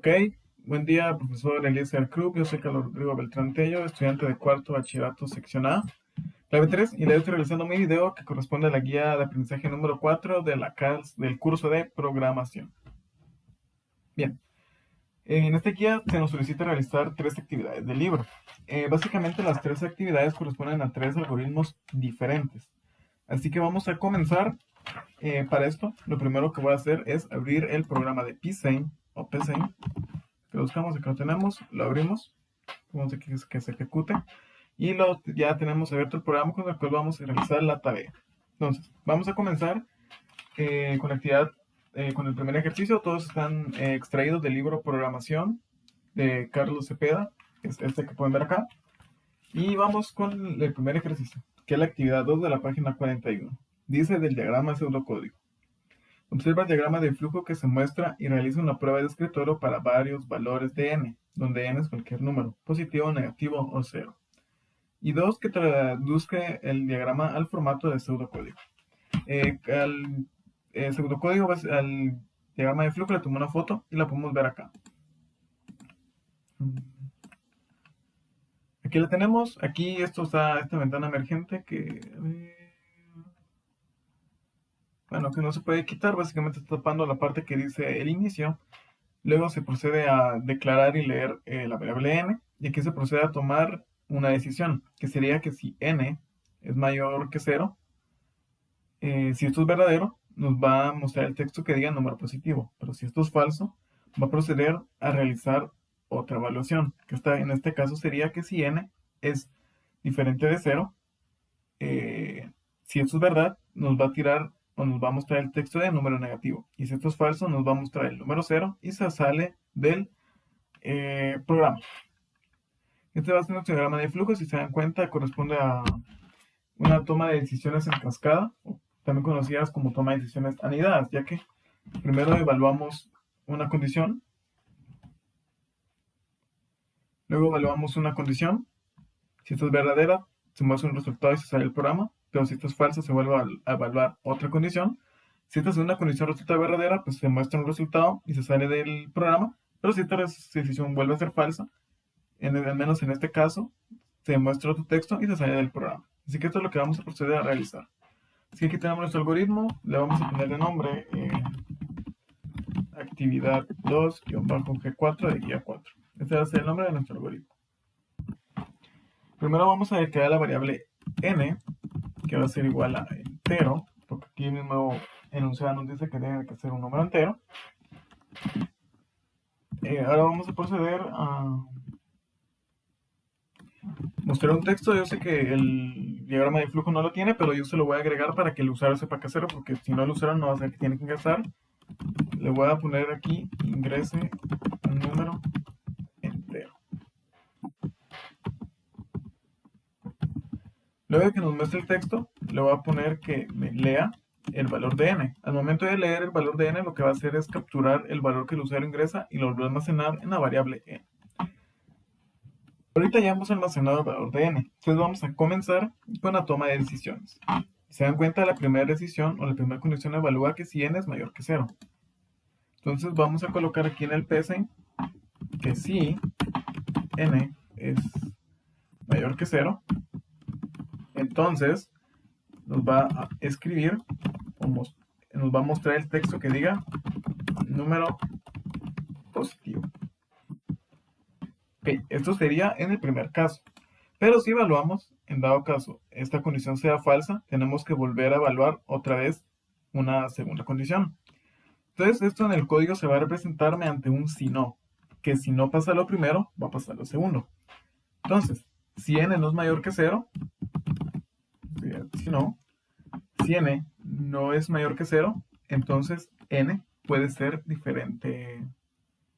Ok, buen día, profesor Eliezer Cruz. Yo soy Carlos Rodrigo Beltrán Tello, estudiante de cuarto bachillerato sección A, clave 3, y le estoy realizando mi video que corresponde a la guía de aprendizaje número 4 de la del curso de programación. Bien, en esta guía se nos solicita realizar 3 actividades del libro. Básicamente las 3 actividades corresponden a 3 algoritmos diferentes. Así que vamos a comenzar. Para esto, lo primero que voy a hacer es abrir el programa de Psane o Psane. Que lo buscamos, acá lo tenemos, lo abrimos, vamos a que se ejecute y ya tenemos abierto el programa con el cual vamos a realizar la tarea. Entonces, vamos a comenzar con la actividad, con el primer ejercicio. Todos están extraídos del libro Programación de Carlos Cepeda, que es este que pueden ver acá. Y vamos con el primer ejercicio, que es la actividad 2 de la página 41. Dice del diagrama pseudocódigo. Observa el diagrama de flujo que se muestra y realiza una prueba de escritorio para varios valores de n, donde n es cualquier número, positivo, negativo o cero. Y 2, que traduzca el diagrama al formato de pseudocódigo. Al pseudocódigo, al diagrama de flujo le tomo una foto y la podemos ver acá. Aquí la tenemos. Aquí esto está esta ventana emergente que... bueno, que no se puede quitar. Básicamente está tapando la parte que dice el inicio. Luego se procede a declarar y leer la variable n, y aquí se procede a tomar una decisión, que sería que si n es mayor que 0, si esto es verdadero, nos va a mostrar el texto que diga número positivo, pero si esto es falso, va a proceder a realizar otra evaluación, que en este caso sería que si n es diferente de 0, si esto es verdad, nos va a tirar o nos va a mostrar el texto de número negativo. Y si esto es falso, nos va a mostrar el número 0 y se sale del programa. Este va a ser nuestro diagrama de flujo. Si se dan cuenta, corresponde a una toma de decisiones en cascada, también conocidas como toma de decisiones anidadas, ya que primero evaluamos una condición, luego evaluamos una condición. Si esto es verdadera, se muestra un resultado y se sale el programa, pero si esto es falso, se vuelve a evaluar otra condición. Si esta segunda condición resulta verdadera, pues se muestra un resultado y se sale del programa, pero si esta decisión vuelve a ser falsa, al menos en este caso, se muestra otro texto y se sale del programa. Así que esto es lo que vamos a proceder a realizar. Así que aquí tenemos nuestro algoritmo, le vamos a poner de nombre actividad 2-G4 de guía 4. Este va a ser el nombre de nuestro algoritmo. Primero vamos a declarar la variable n, que va a ser igual a entero, porque aquí en el nuevo enunciado nos dice que tiene que ser un número entero. Ahora vamos a proceder a mostrar un texto. Yo sé que el diagrama de flujo no lo tiene, pero yo se lo voy a agregar para que el usuario sepa qué hacer, porque si no el usuario no va a saber que tiene que ingresar. Le voy a poner aquí, ingrese un número entero. Luego de que nos muestre el texto, le voy a poner que me lea el valor de n. Al momento de leer el valor de n, lo que va a hacer es capturar el valor que el usuario ingresa y lo va a almacenar en la variable n. Ahorita ya hemos almacenado el valor de n. Entonces vamos a comenzar con la toma de decisiones. Si se dan cuenta, la primera decisión o la primera condición evalúa que si n es mayor que 0. Entonces vamos a colocar aquí en el Psane que si n es mayor que 0, entonces nos va a escribir o nos va a mostrar el texto que diga número positivo. Ok, esto sería en el primer caso. Pero si evaluamos, en dado caso esta condición sea falsa, tenemos que volver a evaluar otra vez una segunda condición. Entonces esto en el código se va a representar mediante un si no, que si no pasa lo primero, va a pasar lo segundo. Entonces, si n no es mayor que 0, si n no es mayor que 0, entonces n puede ser diferente.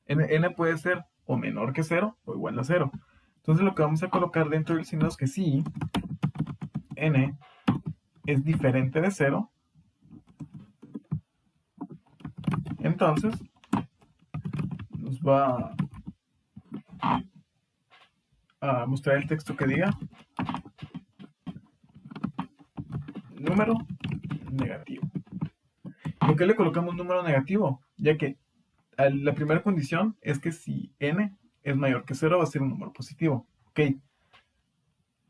N puede ser o menor que 0 o igual a 0. Entonces lo que vamos a colocar dentro del signo es que si n es diferente de 0, entonces nos va a mostrar el texto que diga número negativo. ¿Por qué le colocamos número negativo? Ya que La primera condición es que si n es mayor que 0 va a ser un número positivo. Ok.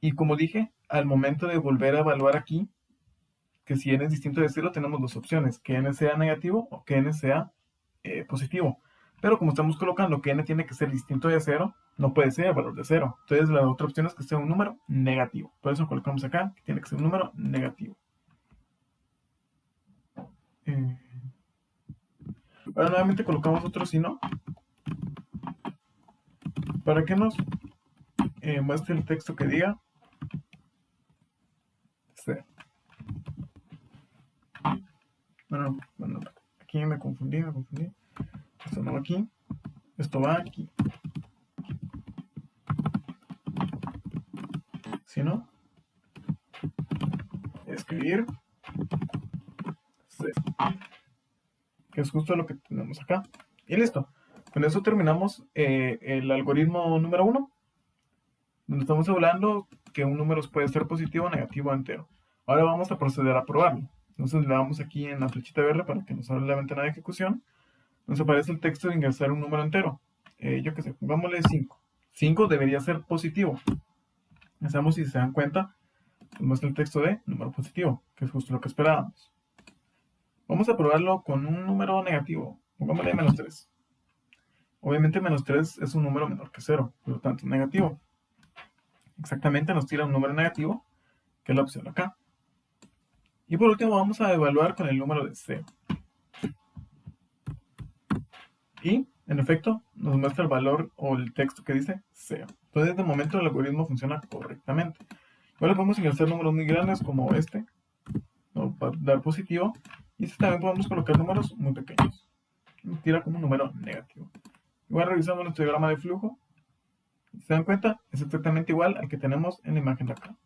Y como dije, al momento de volver a evaluar aquí, que si n es distinto de 0, tenemos dos opciones, que n sea negativo o que n sea positivo. Pero como estamos colocando que n tiene que ser distinto de 0, no puede ser el valor de 0. Entonces la otra opción es que sea un número negativo. Por eso colocamos acá que tiene que ser un número negativo. Ahora nuevamente colocamos otro signo para que nos muestre el texto que diga 0. Bueno, aquí me confundí. Esto no va aquí, esto va aquí. Si no, escribir 0, que es justo lo que tenemos acá. Y listo. Con eso terminamos el algoritmo número 1, donde estamos hablando que un número puede ser positivo, negativo o entero. Ahora vamos a proceder a probarlo. Entonces le damos aquí en la flechita verde para que nos abra la ventana de ejecución. Nos aparece el texto de ingresar un número entero. Yo qué sé, pongámosle 5. 5 debería ser positivo. Veamos si se dan cuenta. Nos muestra el texto de número positivo, que es justo lo que esperábamos. Vamos a probarlo con un número negativo. Pongámosle menos 3. Obviamente menos 3 es un número menor que 0, por lo tanto negativo. Exactamente nos tira un número negativo, que es la opción acá. Y por último vamos a evaluar con el número de 0. Y, en efecto, nos muestra el valor o el texto que dice 0. Entonces, de momento el algoritmo funciona correctamente. Ahora podemos ingresar números muy grandes como este, para dar positivo. Y también podemos colocar números muy pequeños. Nos tira como un número negativo. Igual revisamos nuestro diagrama de flujo. ¿Se dan cuenta? Es exactamente igual al que tenemos en la imagen de acá.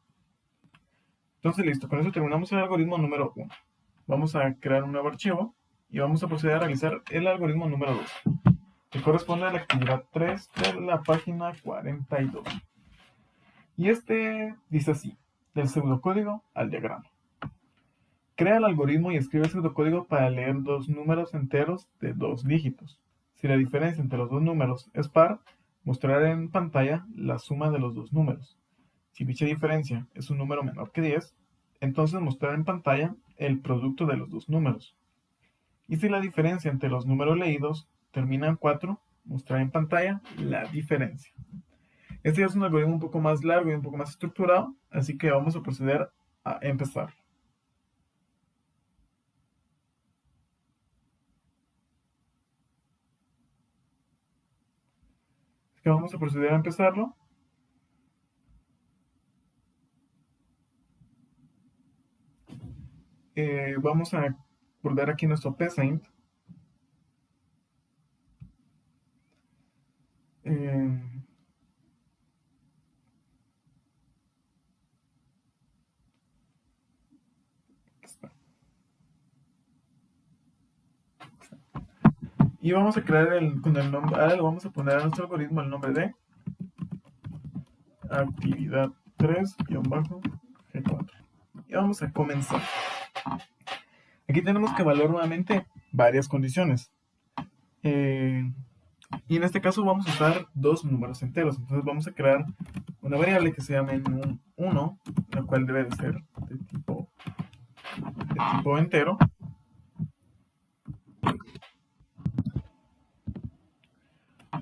Entonces, listo. Con eso terminamos el algoritmo número 1. Vamos a crear un nuevo archivo y vamos a proceder a realizar el algoritmo número 2, que corresponde a la actividad 3 de la página 42. Y este dice así, del pseudocódigo al diagrama. Crea el algoritmo y escribe el pseudocódigo para leer dos números enteros de 2 dígitos. Si la diferencia entre los dos números es par, mostrará en pantalla la suma de los dos números. Si dicha diferencia es un número menor que 10, entonces mostrará en pantalla el producto de los dos números. Y si la diferencia entre los números leídos termina en 4, mostrará en pantalla la diferencia. Este ya es un algoritmo un poco más largo y un poco más estructurado, así que vamos a proceder a empezar. Así que vamos a proceder a empezarlo. Vamos a volver aquí nuestro psaint. Y vamos a crear con el nombre, ahora le vamos a poner a nuestro algoritmo el nombre de actividad 3-G4. Y vamos a comenzar. Aquí tenemos que evaluar nuevamente varias condiciones. Y en este caso vamos a usar dos números enteros. Entonces vamos a crear una variable que se llame num1, la cual debe de ser de tipo entero.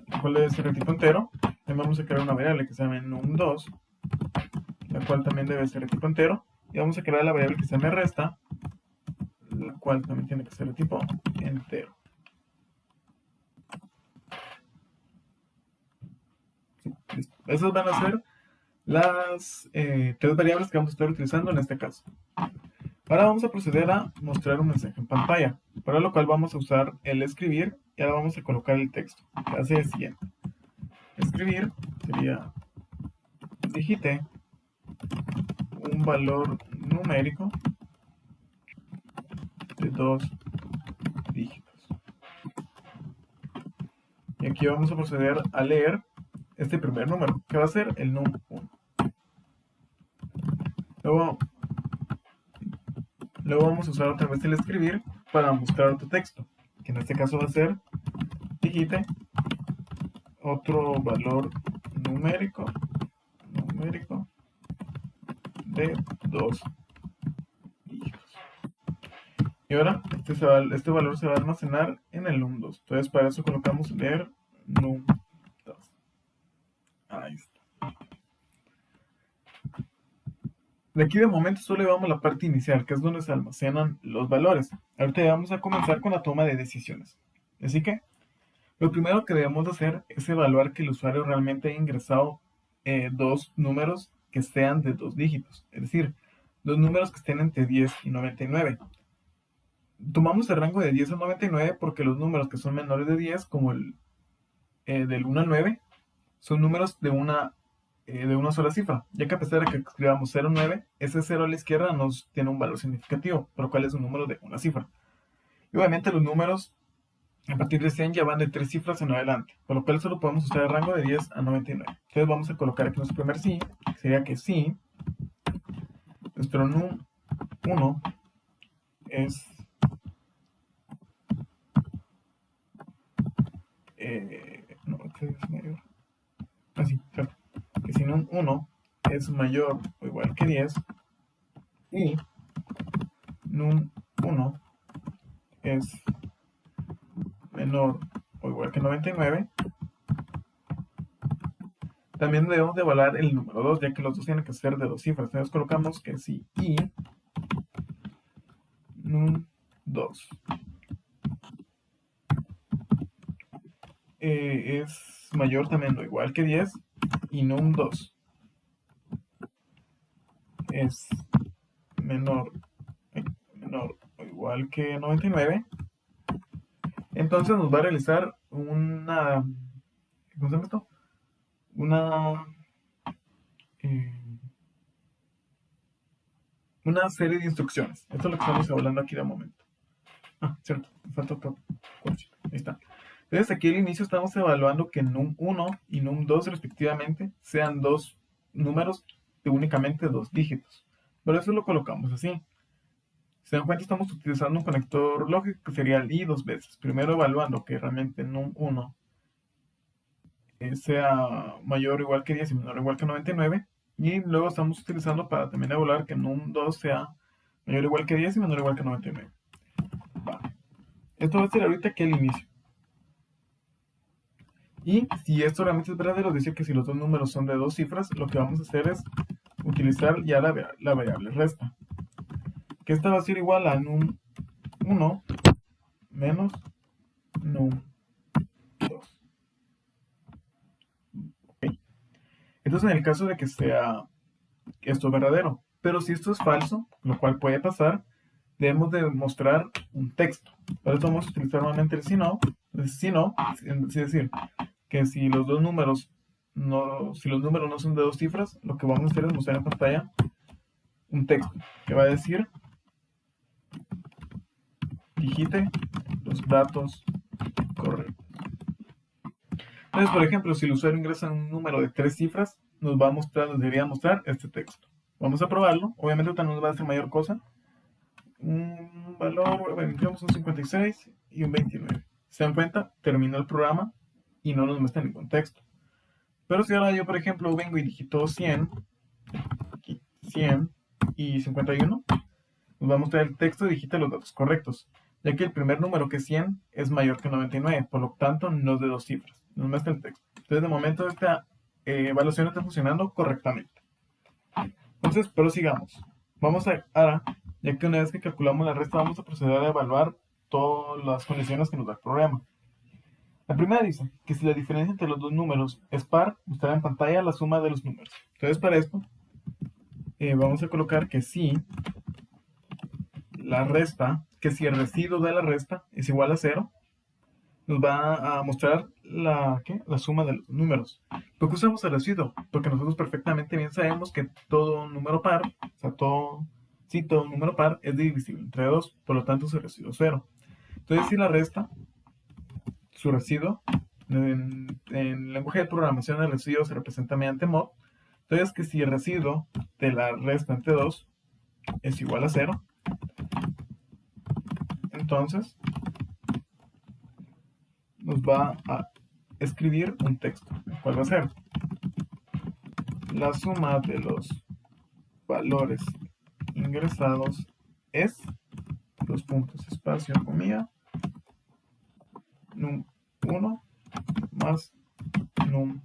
La cual debe ser de tipo entero. También vamos a crear una variable que se llame num2, la cual también debe ser de tipo entero. Y vamos a crear la variable que se llame resta, la cual también tiene que ser de tipo entero. Sí, listo. Esas van a ser las tres variables que vamos a estar utilizando en este caso. Ahora vamos a proceder a mostrar un mensaje en pantalla, para lo cual vamos a usar el escribir y ahora vamos a colocar el texto, que hace el siguiente. Escribir sería digite un valor numérico de 2 dígitos. Y aquí vamos a proceder a leer este primer número, que va a ser el num1. Luego vamos a usar otra vez el escribir para mostrar otro texto, que en este caso va a ser digite otro valor numérico de 2 dígitos. Y ahora este valor se va a almacenar en el num2. Entonces para eso colocamos leer num2. Ahí está. De aquí de momento solo llevamos la parte inicial, que es donde se almacenan los valores. Ahorita ya vamos a comenzar con la toma de decisiones. Así que lo primero que debemos de hacer es evaluar que el usuario realmente haya ingresado dos números que sean de 2 dígitos. Es decir, dos números que estén entre 10 y 99. Tomamos el rango de 10 a 99 porque los números que son menores de 10, como el del 1 al 9, son números de una sola cifra, ya que a pesar de que escribamos 09, ese 0 a la izquierda nos tiene un valor significativo, por lo cual es un número de una cifra. Y obviamente los números a partir de 100 ya van de 3 cifras en adelante, por lo cual solo podemos usar el rango de 10 a 99. Entonces vamos a colocar aquí nuestro primer sí, que sería que sí, nuestro num1 es no, este es mayor. Así, claro. Que si num1 es mayor o igual que 10 y num1 es menor o igual que 99, también debemos de evaluar el número 2, ya que los dos tienen que ser de 2 cifras. Entonces colocamos que si y num2 es mayor también o igual que 10 y num2 es menor o igual que 99, entonces nos va a realizar una, ¿cómo se llama esto? Eh, una serie de instrucciones. Esto es lo que estamos hablando aquí de momento. Ah, cierto, me falta otro corchito. Ahí está. Entonces aquí al inicio estamos evaluando que num1 y num2 respectivamente sean dos números de únicamente 2 dígitos. Por eso lo colocamos así. Si se dan cuenta, estamos utilizando un conector lógico que sería el i dos veces. Primero evaluando que realmente num1 sea mayor o igual que 10 y menor o igual que 99. Y luego estamos utilizando para también evaluar que num2 sea mayor o igual que 10 y menor o igual que 99. Vale. Esto va a ser ahorita aquí al inicio. Y si esto realmente es verdadero, dice que si los dos números son de 2 cifras, lo que vamos a hacer es utilizar ya la variable resta. Que esta va a ser igual a num1 menos num2. ¿Okay? Entonces en el caso de que sea esto verdadero, pero si esto es falso, lo cual puede pasar, debemos de mostrar un texto. Para eso vamos a utilizar nuevamente el si no. Es decir, que si los dos números no son de 2 cifras, lo que vamos a hacer es mostrar en pantalla un texto que va a decir digite los datos correctos. Entonces, por ejemplo, si el usuario ingresa un número de 3 cifras, nos debería mostrar este texto. Vamos a probarlo. Obviamente ahorita no nos va a hacer mayor cosa. Un valor, digamos un 56 y un 29. ¿Se dan cuenta? Terminó el programa y no nos muestra ningún texto. Pero si ahora yo, por ejemplo, vengo y digito 100, aquí, 100 y 51, nos va a mostrar el texto y digita los datos correctos, ya que el primer número, que es 100, es mayor que 99, por lo tanto no es de 2 cifras. Nos muestra el texto. Entonces, de momento, esta evaluación está funcionando correctamente. Entonces, prosigamos. Vamos a ahora, ya que una vez que calculamos la resta, vamos a proceder a evaluar todas las condiciones que nos da el programa. La primera dice que si la diferencia entre los dos números es par, mostrará en pantalla la suma de los números. Entonces, para esto, vamos a colocar que si la resta, que si el residuo de la resta es igual a 0, nos va a mostrar la suma de los números. ¿Por qué usamos el residuo? Porque nosotros perfectamente bien sabemos que todo número par, o sea, todo número par es divisible entre 2, por lo tanto su residuo es 0. Entonces, si la resta, su residuo, en el lenguaje de programación el residuo se representa mediante mod, entonces que si el residuo de la resta entre 2 es igual a 0, entonces nos nos va a escribir un texto. ¿Cuál va a ser? La suma de los valores ingresados es, dos puntos, espacio, comilla, num1 más num2.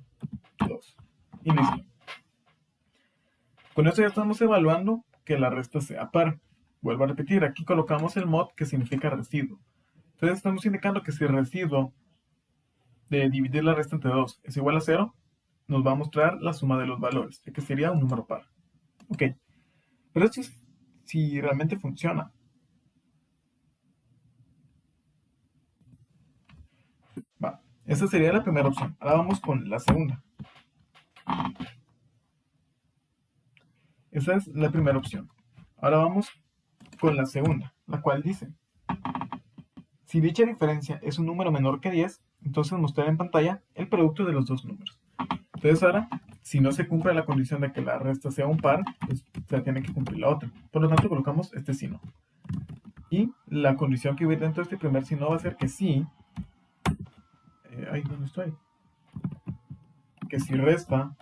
Y listo. Con esto ya estamos evaluando que la resta sea par. Vuelvo a repetir, aquí colocamos el mod que significa residuo. Entonces estamos indicando que si el residuo de dividir la resta entre 2 es igual a 0, nos va a mostrar la suma de los valores, ya que sería un número par. Ok, pero esto es si realmente funciona. Va, esa sería la primera opción. Ahora vamos con la segunda. Esa es la primera opción. Ahora vamos con la segunda, la cual dice: si dicha diferencia es un número menor que 10, entonces mostrar en pantalla el producto de los dos números. Entonces ahora, si no se cumple la condición de que la resta sea un par, pues se tiene que cumplir la otra. Por lo tanto, colocamos este si no. Y la condición que va dentro de este primer si no va a ser que sí. ¿Dónde estoy? Que si resta,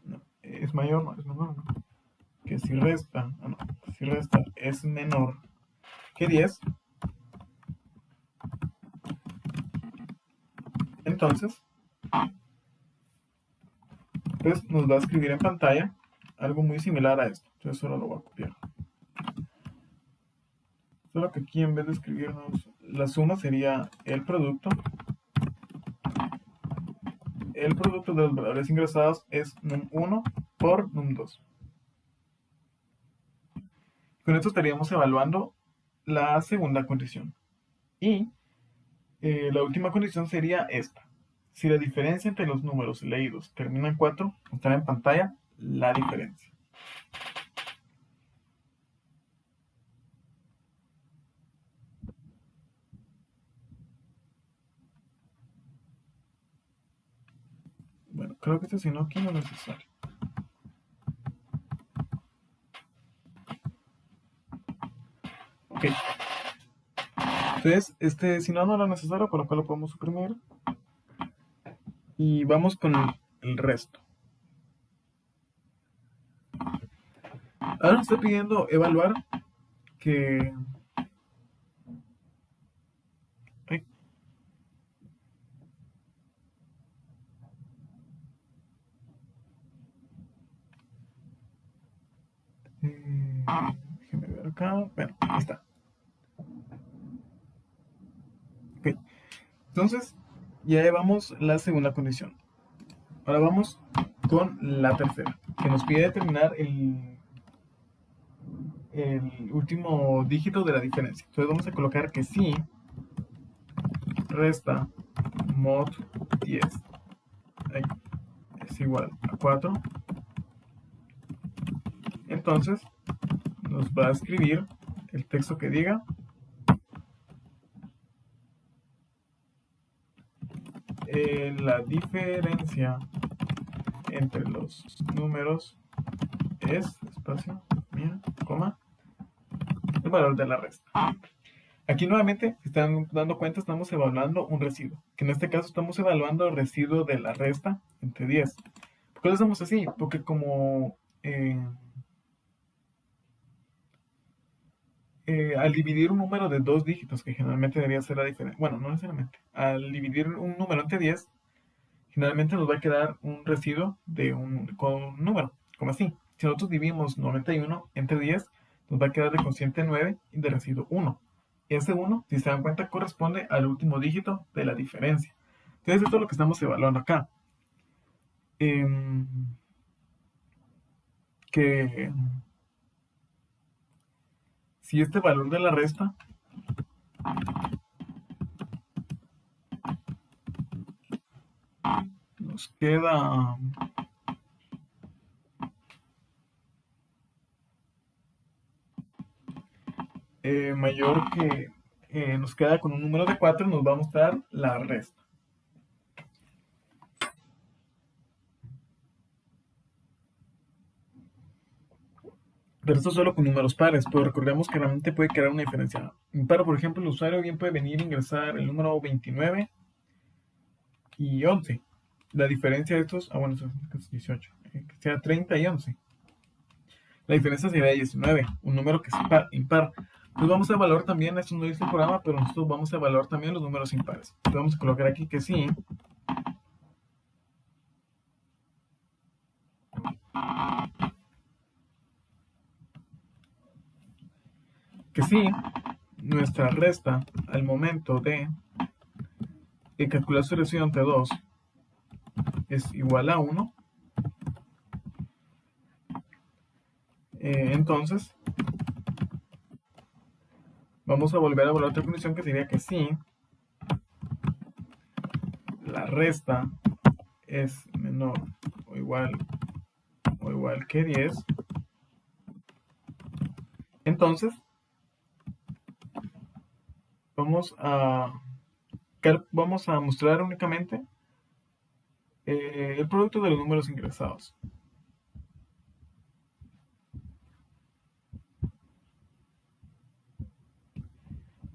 no, es mayor, no, es menor, no. Que si resta, si resta es menor que 10, entonces, pues nos va a escribir en pantalla algo muy similar a esto. Entonces solo lo voy a copiar. Solo que aquí en vez de escribirnos la suma sería el producto. El producto de los valores ingresados es num1 por num2. Con esto estaríamos evaluando la segunda condición. Y la última condición sería esta. Si la diferencia entre los números leídos termina en 4, mostrará en pantalla la diferencia. Bueno, creo que este si no aquí no es necesario. Ok. Entonces, este si no era necesario, por lo cual lo podemos suprimir. Y vamos con el resto. Ahora nos está pidiendo evaluar que... Ay. Déjenme ver acá. Bueno, ahí está. Ok. Entonces, ya llevamos la segunda condición. Ahora vamos con la tercera, que nos pide determinar el último dígito de la diferencia. Entonces vamos a colocar que si resta mod 10 es igual a 4, entonces nos va a escribir el texto que diga la diferencia entre los números es, espacio, mira, coma, el valor de la resta. Aquí nuevamente, si están dando cuenta, estamos evaluando un residuo, que en este caso estamos evaluando el residuo de la resta entre 10. ¿Por qué lo hacemos así? Porque como al dividir un número de dos dígitos, que generalmente debería ser la diferencia, bueno, no necesariamente, al dividir un número entre 10, generalmente nos va a quedar un residuo con un número, como así. Si nosotros dividimos 91 entre 10, nos va a quedar de cociente 9 y de residuo 1. Ese 1, si se dan cuenta, corresponde al último dígito de la diferencia. Entonces, esto es lo que estamos evaluando acá. Que si este valor de la resta nos queda mayor que nos queda con un número de 4, nos va a mostrar la resta. Pero esto solo con números pares, pero recordemos que realmente puede crear una diferencia impar. Por ejemplo, el usuario bien puede venir a ingresar el número 29 y 11. La diferencia de estos, bueno, son 18, que sea 30 y 11. La diferencia sería 19, un número que es impar. Entonces vamos a evaluar también, esto no dice el programa, pero nosotros vamos a evaluar también los números impares. Entonces vamos a colocar aquí que sí. Que sí, nuestra resta al momento de calcular su relación entre 2 es igual a 1. Entonces, vamos a volver a evaluar otra condición que sería que sí, la resta es menor o igual que 10. Entonces, vamos a mostrar únicamente el producto de los números ingresados.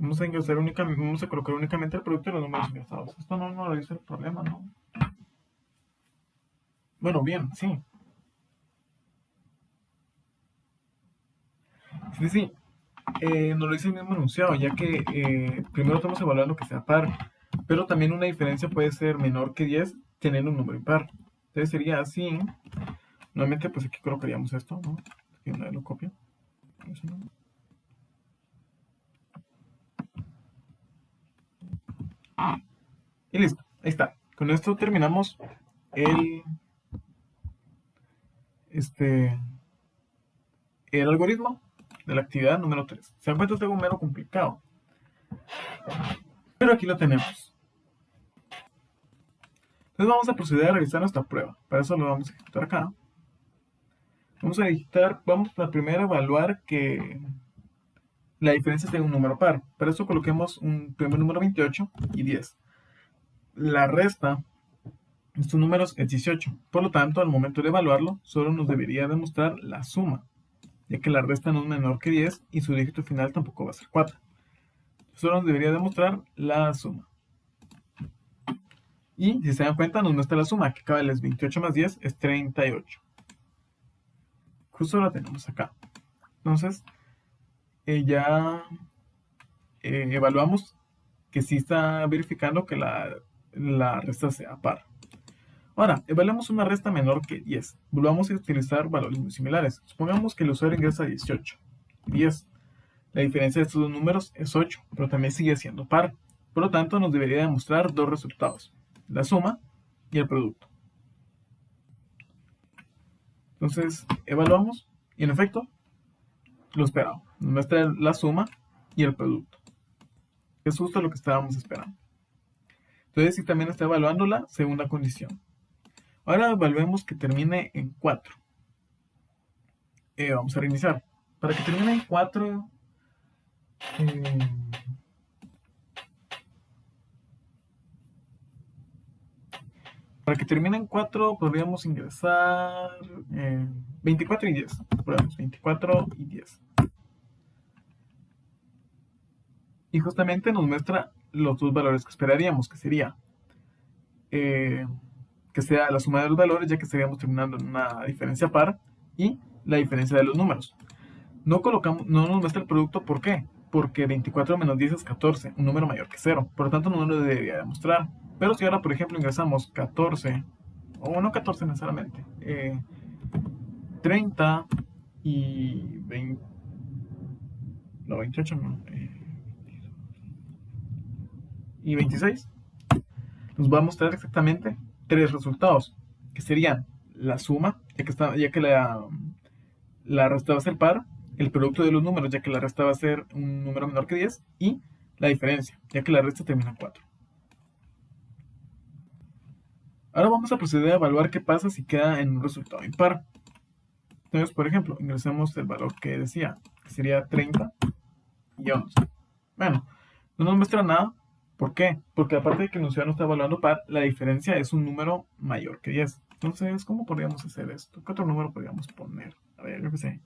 Vamos a colocar únicamente el producto de los números ingresados. Esto no nos dice el problema, ¿no? Bueno, bien, sí. Sí. Nos lo dice el mismo enunciado, ya que primero estamos evaluando que sea par, pero también una diferencia puede ser menor que 10 teniendo un número impar. Entonces sería así. Nuevamente, pues aquí colocaríamos esto, ¿no? Aquí una vez lo copio. Y listo, ahí está. Con esto terminamos el algoritmo de la actividad número 3. Se dan cuenta, es algo mero complicado. Pero aquí lo tenemos. Entonces vamos a proceder a realizar nuestra prueba. Para eso lo vamos a ejecutar acá. Vamos a primero evaluar que la diferencia sea un número par. Para eso coloquemos un primer número 28 y 10. La resta de estos números es 18. Por lo tanto, al momento de evaluarlo, solo nos debería demostrar la suma, ya que la resta no es menor que 10 y su dígito final tampoco va a ser 4. Solo nos debería demostrar la suma. Y si se dan cuenta, nos muestra la suma, que cabe es 28 más 10 es 38. Justo la tenemos acá. Entonces, ya evaluamos que sí está verificando que la resta sea par. Ahora, evaluamos una resta menor que 10. Volvamos a utilizar valores muy similares. Supongamos que el usuario ingresa 18 y 10. La diferencia de estos dos números es 8, pero también sigue siendo par. Por lo tanto, nos debería demostrar dos resultados: la suma y el producto. Entonces, evaluamos y en efecto, lo esperado. Nos muestra la suma y el producto. Es justo lo que estábamos esperando. Entonces, si también está evaluando la segunda condición. Ahora evaluemos que termine en 4. Vamos a reiniciar. Para que termine en 4, podríamos ingresar 24 y 10. Probemos 24 y 10. Y justamente nos muestra los dos valores que esperaríamos, que sería que sea la suma de los valores, ya que estaríamos terminando en una diferencia par, y la diferencia de los números. No nos muestra el producto, ¿por qué? Porque 24 menos 10 es 14, un número mayor que 0. Por lo tanto, no lo debería demostrar. Pero si ahora, por ejemplo, ingresamos 14, o no 14 necesariamente, 30 y 20, no, 28 no, y 26, nos va a mostrar exactamente tres resultados, que serían la suma, ya que la resta va a ser par, el producto de los números, ya que la resta va a ser un número menor que 10, y la diferencia, ya que la resta termina en 4. Ahora vamos a proceder a evaluar qué pasa si queda en un resultado impar. Entonces, por ejemplo, ingresemos el valor que decía, que sería 30 y 11. Bueno, no nos muestra nada. ¿Por qué? Porque aparte de que el enunciado no está evaluando par, la diferencia es un número mayor que 10. Entonces, ¿cómo podríamos hacer esto? ¿Qué otro número podríamos poner? A ver, yo qué sé.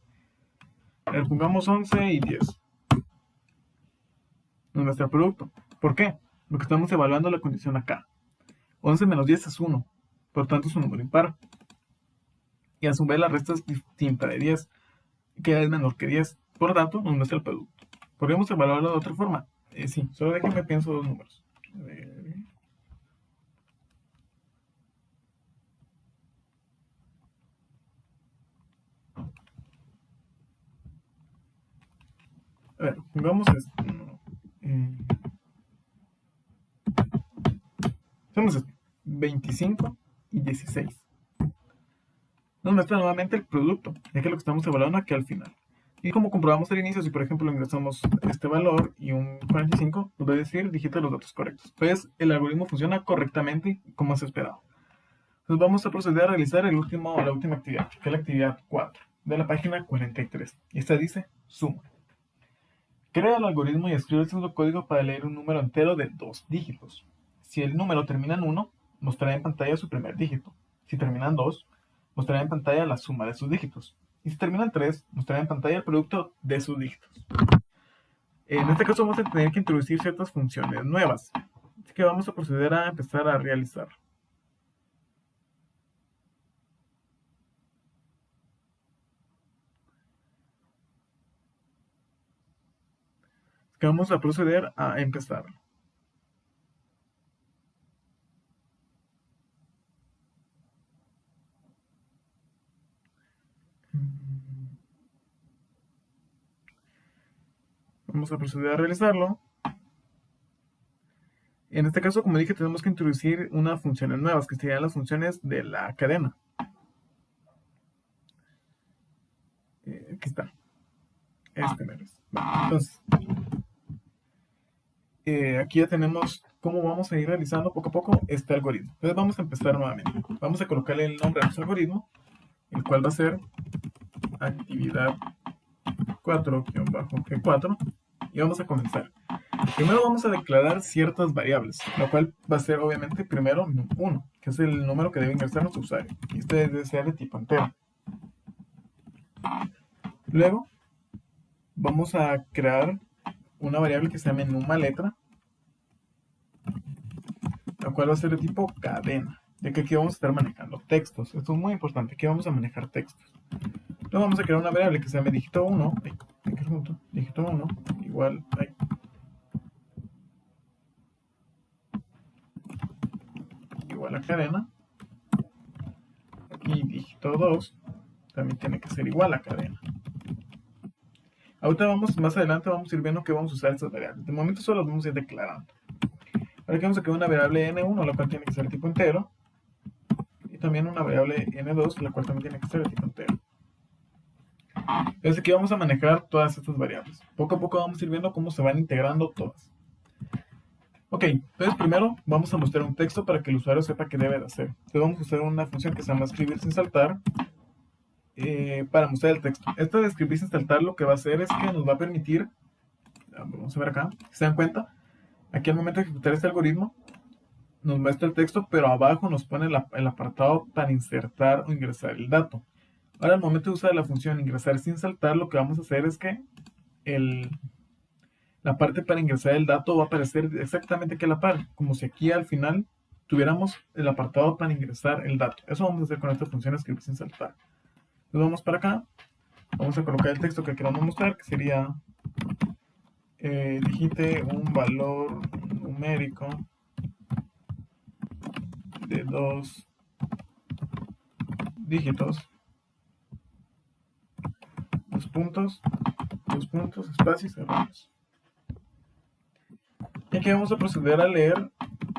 A ver, pongamos 11 y 10. Nos muestra el producto. ¿Por qué? Porque estamos evaluando la condición acá. 11 menos 10 es 1. Por tanto, es un número impar. Y a su vez la resta es distinta de 10, que es menor que 10. Por lo tanto, nos muestra el producto. Podríamos evaluarlo de otra forma. Sí, solo déjenme pienso dos números. A ver, pongamos esto. Hacemos esto. 25 y 16. Nos muestra nuevamente el producto, ya que lo que estamos evaluando aquí al final. Y como comprobamos al inicio, si por ejemplo ingresamos este valor y un 45, nos va a decir digita los datos correctos. Pues el algoritmo funciona correctamente como se esperaba. Entonces vamos a proceder a realizar la última actividad, que es la actividad 4 de la página 43. Y esta dice suma. Crea el algoritmo y escribe el segundo código para leer un número entero de 2 dígitos. Si el número termina en 1, mostrará en pantalla su primer dígito. Si termina en 2, mostrará en pantalla la suma de sus dígitos. Y si termina en 3, mostrará en pantalla el producto de sus dígitos. En este caso vamos a tener que introducir ciertas funciones nuevas. Así que vamos a proceder a empezar a realizar. Así que vamos a proceder a empezar. Vamos a proceder a realizarlo. En este caso, como dije, tenemos que introducir unas funciones nuevas, que serían las funciones de la cadena. Aquí está. Este mero es. Bueno, entonces, aquí ya tenemos cómo vamos a ir realizando poco a poco este algoritmo. Entonces vamos a empezar nuevamente. Vamos a colocarle el nombre a nuestro algoritmo, el cual va a ser actividad 4-G4, y vamos a comenzar. Primero vamos a declarar ciertas variables, lo cual va a ser obviamente primero 1, que es el número que debe ingresar nuestro usuario. Y este debe ser de tipo entero. Luego vamos a crear una variable que se llame NumAletra, la cual va a ser de tipo cadena, ya que aquí vamos a estar manejando textos. Esto es muy importante, aquí vamos a manejar textos. Luego vamos a crear una variable que se llame dígito 1, dígito 1 igual a cadena, y dígito 2 también tiene que ser igual a cadena. Ahorita más adelante vamos a ir viendo que vamos a usar estas variables. De momento solo las vamos a ir declarando. Ahora que vamos a crear una variable n1, la cual tiene que ser de tipo entero, y también una variable n2, la cual también tiene que ser de tipo entero. Entonces aquí vamos a manejar todas estas variables. Poco a poco vamos a ir viendo cómo se van integrando todas. Ok, entonces primero vamos a mostrar un texto para que el usuario sepa qué debe de hacer. Entonces vamos a usar una función que se llama escribir sin saltar para mostrar el texto. Esta de escribir sin saltar lo que va a hacer es que nos va a permitir, vamos a ver acá, si se dan cuenta, aquí al momento de ejecutar este algoritmo, nos muestra el texto, pero abajo nos pone el apartado para insertar o ingresar el dato. Ahora al momento de usar la función ingresar sin saltar, lo que vamos a hacer es que la parte para ingresar el dato va a aparecer exactamente aquí a la par, como si aquí al final tuviéramos el apartado para ingresar el dato. Eso vamos a hacer con esta función escribir sin saltar. Entonces vamos para acá, vamos a colocar el texto que queramos mostrar, que sería digite un valor numérico de 2 dígitos, dos puntos, espacios cerrados. Y aquí vamos a proceder a leer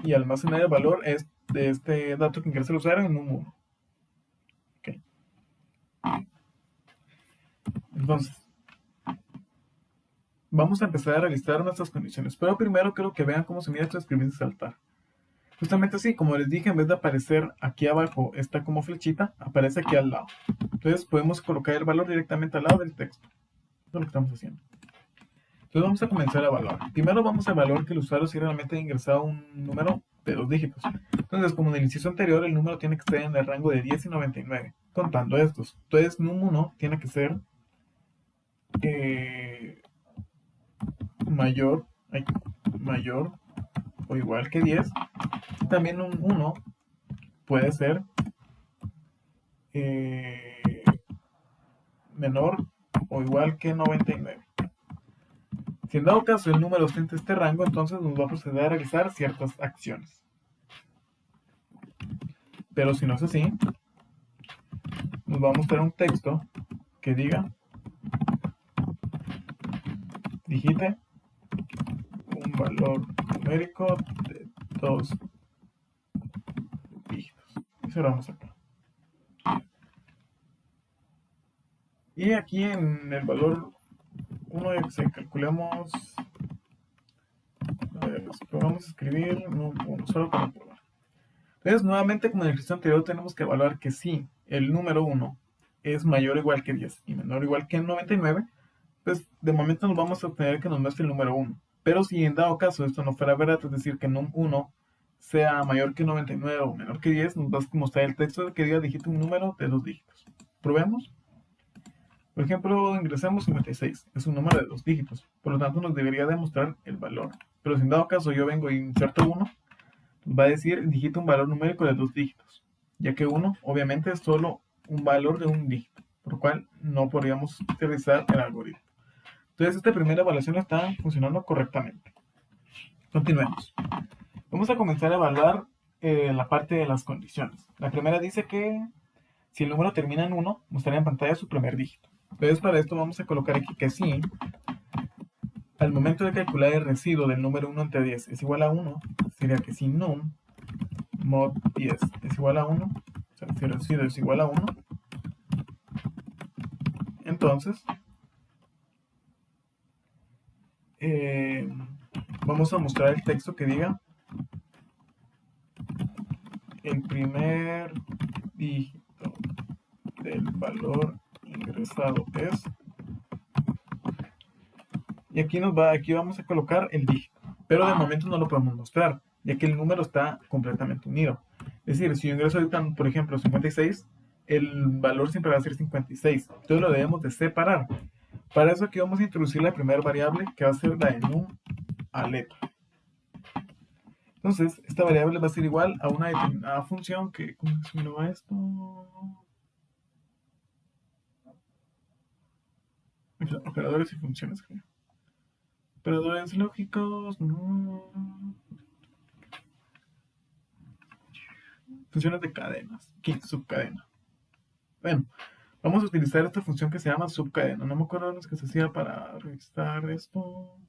y almacenar el valor de este dato que ingresa el usuario en un 1. Okay. Entonces, vamos a empezar a realizar nuestras condiciones. Pero primero quiero que vean cómo se mira esto de escribir sin saltar. Justamente así, como les dije, en vez de aparecer aquí abajo, esta como flechita, aparece aquí al lado. Entonces podemos colocar el valor directamente al lado del texto. Eso es lo que estamos haciendo. Entonces vamos a comenzar a evaluar. Primero vamos a evaluar que el usuario si realmente ha ingresado un número de 2 dígitos. Entonces, como en el inciso anterior, el número tiene que estar en el rango de 10 y 99, contando estos. Entonces, num1 tiene que ser mayor o igual que 10. también un 1 puede ser menor o igual que 99. Si en dado caso el número ostenta este rango, entonces nos va a proceder a realizar ciertas acciones. Pero si no es así, nos va a mostrar un texto que diga: digite un valor numérico de 2 dígitos. Y cerramos acá. Y aquí en el valor 1 calculemos, vamos a escribir solo para probar. Entonces, nuevamente, como en el ejercicio anterior, tenemos que evaluar que si el número 1 es mayor o igual que 10 y menor o igual que 99, pues de momento nos vamos a obtener que nos muestre el número 1. Pero si en dado caso esto no fuera verdad, es decir, que 1 sea mayor que 99 o menor que 10, nos va a mostrar el texto que diga digite un número de 2 dígitos. ¿Probemos? Por ejemplo, ingresamos 56, es un número de 2 dígitos, por lo tanto nos debería demostrar el valor. Pero si en dado caso yo vengo e inserto 1, va a decir digita un valor numérico de 2 dígitos, ya que 1 obviamente es solo un valor de un dígito, por lo cual no podríamos utilizar el algoritmo. Entonces esta primera evaluación está funcionando correctamente. Continuemos. Vamos a comenzar a evaluar la parte de las condiciones. La primera dice que si el número termina en 1, mostrará en pantalla su primer dígito. Entonces para esto vamos a colocar aquí que si al momento de calcular el residuo del número 1 entre 10 es igual a 1, sería que si num mod 10 es igual a 1, o sea, si el residuo es igual a 1, entonces vamos a mostrar el texto que diga el primer dígito del valor ingresado es, y aquí vamos a colocar el dígito, pero de momento no lo podemos mostrar, ya que el número está completamente unido. Es decir, si yo ingreso ahorita, por ejemplo, 56, el valor siempre va a ser 56, entonces lo debemos de separar. Para eso aquí vamos a introducir la primera variable, que va a ser la de num a letra. Entonces, esta variable va a ser igual a una determinada función que, ¿cómo se llama esto? Operadores y funciones, creo. Operadores lógicos, funciones de cadenas, subcadena. Bueno, vamos a utilizar esta función que se llama subcadena. No me acuerdo de los que se hacía para registrar esto.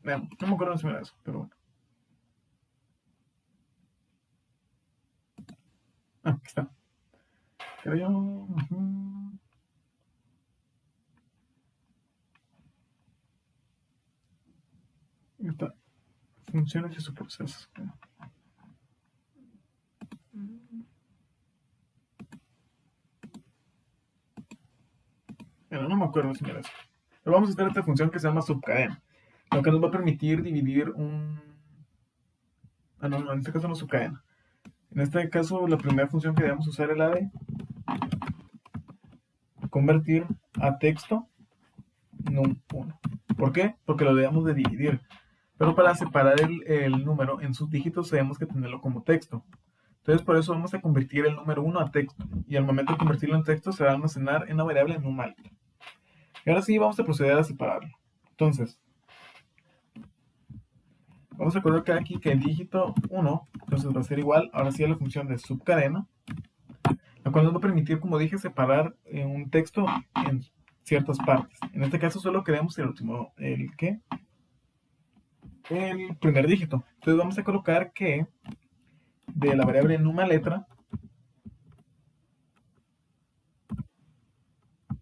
Bueno, no me acuerdo si era eso, pero bueno. Aquí está. Creo. Aquí está. Funciones y subprocesos. Bueno, no me acuerdo si era eso. Pero vamos a hacer esta función que se llama subcadena, lo que nos va a permitir dividir un... no, en este caso no es subcadena. En este caso la primera función que debemos usar es la de convertir a texto num1. ¿Por qué? Porque lo debemos de dividir. Pero para separar el número en sus dígitos tenemos que tenerlo como texto. Entonces por eso vamos a convertir el número 1 a texto. Y al momento de convertirlo en texto se va a almacenar en la variable num alta. Y ahora sí vamos a proceder a separarlo. Entonces, vamos a colocar aquí que el dígito 1, entonces va a ser igual, ahora sí, a la función de subcadena, la cual nos va a permitir, como dije, separar un texto en ciertas partes. En este caso solo queremos el último, el primer dígito. Entonces vamos a colocar que de la variable numa letra,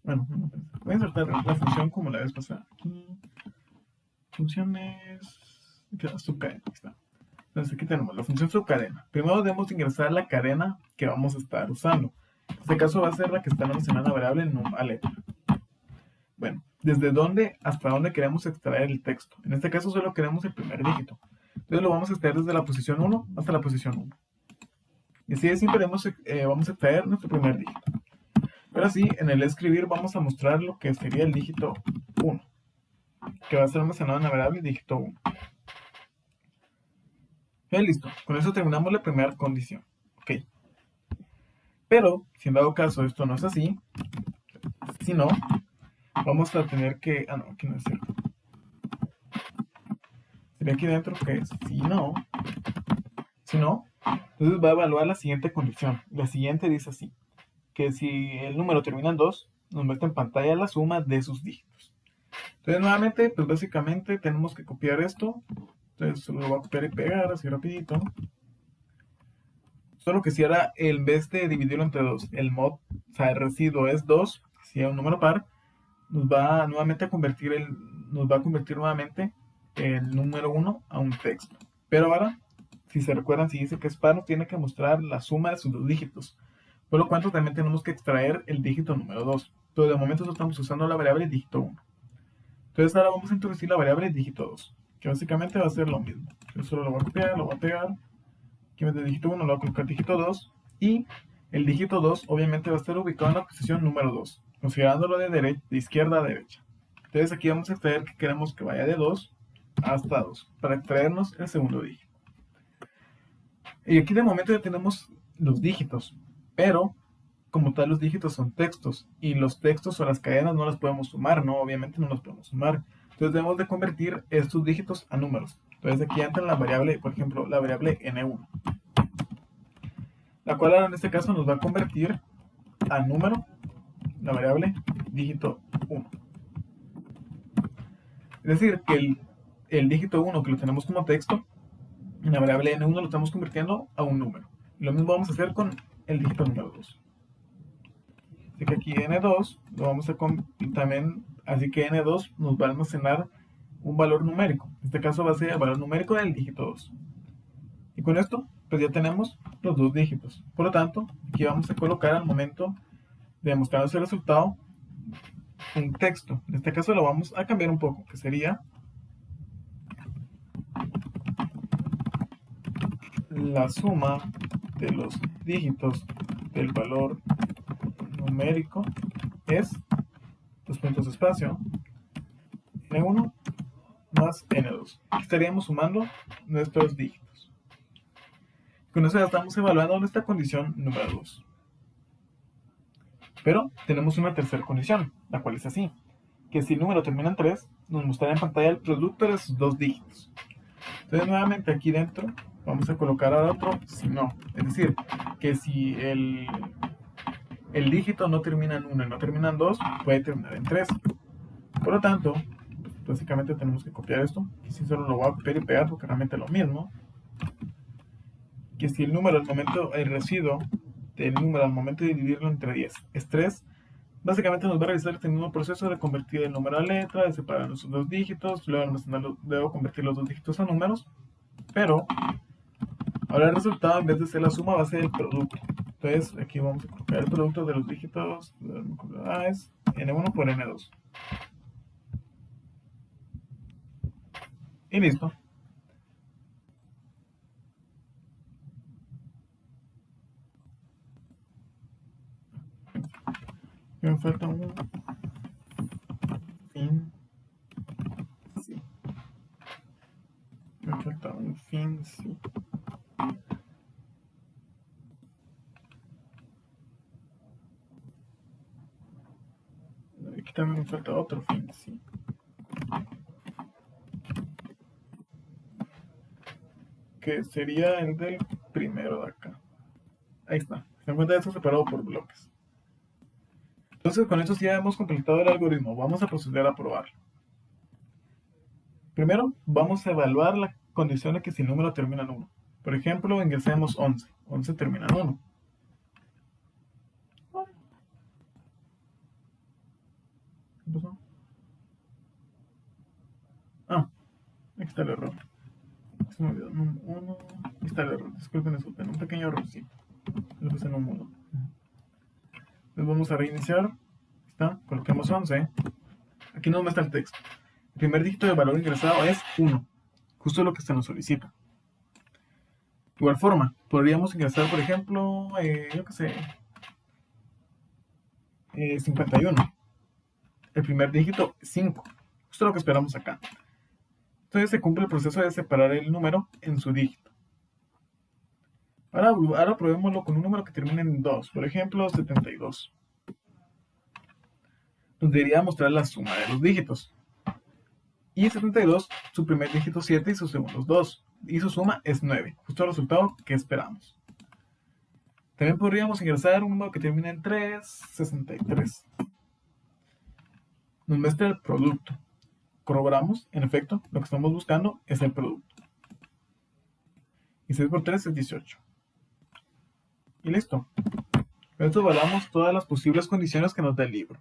bueno, voy a insertar la función como la vez pasada. Aquí, funciones, subcadena, aquí está. Entonces aquí tenemos la función subcadena. Primero debemos ingresar la cadena que vamos a estar usando. En este caso va a ser la que está almacenada en la variable num a letra. Bueno, ¿desde dónde hasta dónde queremos extraer el texto? En este caso solo queremos el primer dígito. Entonces lo vamos a extraer desde la posición 1 hasta la posición 1. Y así de simple vamos a extraer nuestro primer dígito. Pero así, en el escribir vamos a mostrar lo que sería el dígito 1, que va a ser almacenado en la variable dígito 1. Listo, con eso terminamos la primera condición. Ok. Pero, si en dado caso esto no es así, si no, vamos a tener que... Ah, no, aquí no es cierto. Sería aquí dentro que es si no, entonces va a evaluar la siguiente condición. La siguiente dice así, que si el número termina en 2, nos muestra en pantalla la suma de sus dígitos. Entonces nuevamente, pues básicamente tenemos que copiar esto. Entonces lo voy a copiar y pegar así rapidito. Solo que si ahora en vez de dividirlo entre 2, el mod, o sea, el residuo es 2, si es un número par, nos va nuevamente a convertir nuevamente el número 1 a un texto. Pero ahora, si se recuerdan, si dice que es par, nos tiene que mostrar la suma de sus dos dígitos. Por lo cual también tenemos que extraer el dígito número 2. Entonces de momento estamos usando la variable dígito 1. Entonces ahora vamos a introducir la variable dígito 2, que básicamente va a ser lo mismo. Yo solo lo voy a copiar, lo voy a pegar. Aquí en vez de dígito 1 lo voy a colocar dígito 2. Y el dígito 2 obviamente va a estar ubicado en la posición número 2, considerándolo de izquierda a derecha. Entonces aquí vamos a extraer que queremos que vaya de 2 hasta 2, para extraernos el segundo dígito. Y aquí de momento ya tenemos los dígitos, pero como tal los dígitos son textos, y los textos o las cadenas no las podemos sumar, ¿no? Obviamente no las podemos sumar. Entonces debemos de convertir estos dígitos a números. Entonces aquí entra la variable, por ejemplo, la variable n1, la cual ahora en este caso nos va a convertir a número la variable dígito 1. Es decir, que el dígito 1 que lo tenemos como texto, en la variable n1 lo estamos convirtiendo a un número. Y lo mismo vamos a hacer con el dígito número 2. Así que aquí n2 lo vamos a también, así que n2 nos va a almacenar un valor numérico. En este caso va a ser el valor numérico del dígito 2. Y con esto, pues ya tenemos los dos dígitos. Por lo tanto, aquí vamos a colocar al momento de mostrarnos el resultado un texto. En este caso lo vamos a cambiar un poco, que sería la suma de los dígitos del valor numérico es, dos puntos de espacio, n1 más n2. Aquí estaríamos sumando nuestros dígitos. Con eso ya estamos evaluando nuestra condición número 2. Pero tenemos una tercera condición, la cual es así, que si el número termina en 3, nos mostrará en pantalla el producto de sus dos dígitos. Entonces nuevamente aquí dentro vamos a colocar ahora otro si no. Es decir, que si el dígito no termina en 1 y no termina en 2, puede terminar en 3. Por lo tanto, básicamente tenemos que copiar esto. Aquí sí solo lo voy a copiar y pegar porque realmente es lo mismo. Que si el número al momento, el residuo del número al momento de dividirlo entre 10 es 3, básicamente nos va a realizar este mismo proceso de convertir el número a letra, de separar nuestros dos dígitos, luego convertir los dos dígitos a números, pero ahora el resultado en vez de ser la suma va a ser el producto. Entonces aquí vamos a colocar el producto de los dígitos, es n1 por n2. Y listo. Me falta un fin. Sí. Me falta un fin, sí. Aquí también me falta otro fin, sí. Que sería el del primero de acá. Ahí está. Se encuentra eso separado por bloques. Entonces con esto ya hemos completado el algoritmo. Vamos a proceder a probarlo. Primero vamos a evaluar la condición de que si el número termina en 1. Por ejemplo, ingresemos 11. 11 termina en 1. ¿Qué pasó? Ah, aquí está el error. Se me olvidó. 1. Aquí está el error. Disculpen, un pequeño errorcito. Lo puse en un 1. Entonces vamos a reiniciar. Está, coloquemos 11. Aquí nos muestra el texto. El primer dígito de valor ingresado es 1. Justo lo que se nos solicita. igual forma, podríamos ingresar, por ejemplo, yo qué sé, 51. El primer dígito, 5. Esto es lo que esperamos acá. Entonces se cumple el proceso de separar el número en su dígito. Ahora probémoslo con un número que termine en 2. Por ejemplo, 72. Nos debería mostrar la suma de los dígitos. Y 72, su primer dígito 7 y sus segundos 2. Y su suma es 9. Justo el resultado que esperamos. También podríamos ingresar un número que termina en 3, 63. Nos muestra el producto. Corroboramos, en efecto, lo que estamos buscando es el producto. Y 6 por 3 es 18. Y listo. Con esto evaluamos todas las posibles condiciones que nos da el libro.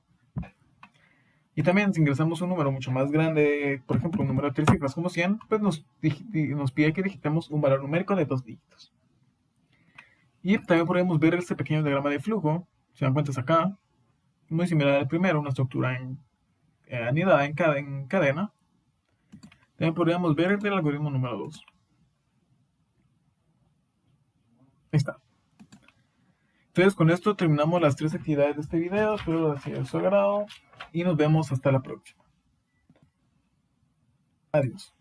Y también si ingresamos un número mucho más grande, por ejemplo un número de 3 cifras como 100, pues nos pide que digitemos un valor numérico de 2 dígitos. Y también podemos ver este pequeño diagrama de flujo, si dan cuenta es acá, muy similar al primero, una estructura anidada en cadena. También podríamos ver el del algoritmo número 2. Ahí está. Entonces con esto terminamos las 3 actividades de este video. Espero que haya sido de su agrado y nos vemos hasta la próxima. Adiós.